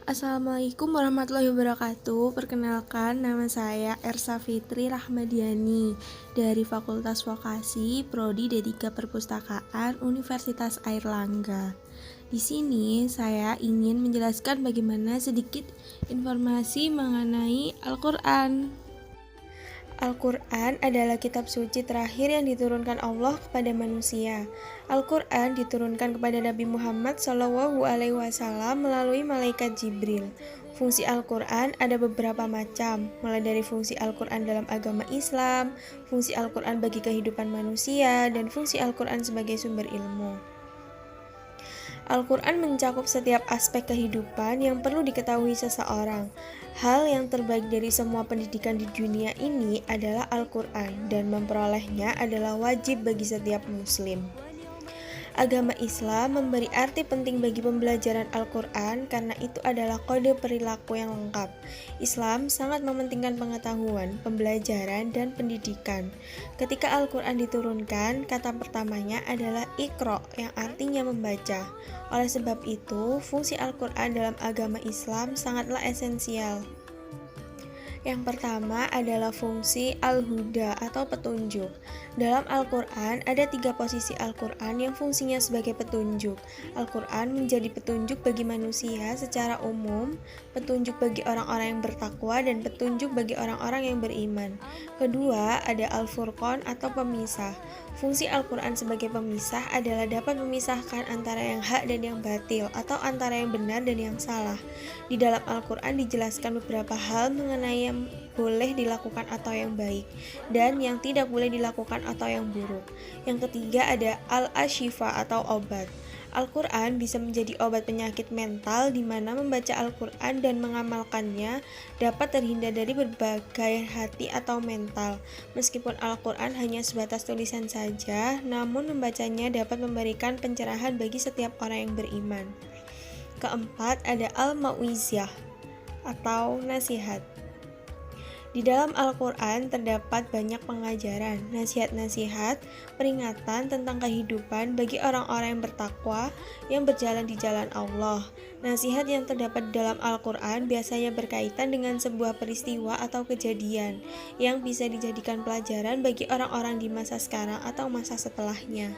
Assalamualaikum warahmatullahi wabarakatuh. Perkenalkan, nama saya Ersa Fitri Rahmadiani dari Fakultas Vokasi, Prodi D3 Perpustakaan, Universitas Airlangga. Di sini saya ingin menjelaskan bagaimana sedikit informasi mengenai Al-Quran. Al-Quran adalah kitab suci terakhir yang diturunkan Allah kepada manusia. Al-Quran diturunkan kepada Nabi Muhammad SAW melalui malaikat Jibril. Fungsi Al-Quran ada beberapa macam, mulai dari fungsi Al-Quran dalam agama Islam, fungsi Al-Quran bagi kehidupan manusia, dan fungsi Al-Quran sebagai sumber ilmu. Al-Quran mencakup setiap aspek kehidupan yang perlu diketahui seseorang. Hal yang terbaik dari semua pendidikan di dunia ini adalah Al-Quran, dan memperolehnya adalah wajib bagi setiap muslim. Agama Islam memberi arti penting bagi pembelajaran Al-Quran karena itu adalah kode perilaku yang lengkap. Islam sangat mementingkan pengetahuan, pembelajaran, dan pendidikan. Ketika Al-Quran diturunkan, kata pertamanya adalah Iqra yang artinya membaca. Oleh sebab itu, fungsi Al-Quran dalam agama Islam sangatlah esensial. Yang pertama adalah fungsi Al-Huda atau petunjuk. Dalam Al-Quran ada 3 posisi Al-Quran yang fungsinya sebagai petunjuk. Al-Quran menjadi petunjuk bagi manusia secara umum, petunjuk bagi orang-orang yang bertakwa, dan petunjuk bagi orang-orang yang beriman. Kedua, ada Al-Furqan atau pemisah. Fungsi Al-Quran sebagai pemisah adalah dapat memisahkan antara yang hak dan yang batil, atau antara yang benar dan yang salah. Di dalam Al-Quran dijelaskan beberapa hal mengenai yang boleh dilakukan atau yang baik, dan yang tidak boleh dilakukan atau yang buruk. Yang ketiga ada Al-Ashifa atau obat. Al-Quran bisa menjadi obat penyakit mental di mana membaca Al-Quran dan mengamalkannya dapat terhindar dari berbagai hati atau mental. Meskipun Al-Quran hanya sebatas tulisan saja, namun membacanya dapat memberikan pencerahan bagi setiap orang yang beriman. Keempat ada Al-Mau'izah atau nasihat. Di dalam Al-Quran terdapat banyak pengajaran, nasihat-nasihat, peringatan tentang kehidupan bagi orang-orang yang bertakwa yang berjalan di jalan Allah. Nasihat yang terdapat dalam Al-Quran biasanya berkaitan dengan sebuah peristiwa atau kejadian yang bisa dijadikan pelajaran bagi orang-orang di masa sekarang atau masa setelahnya.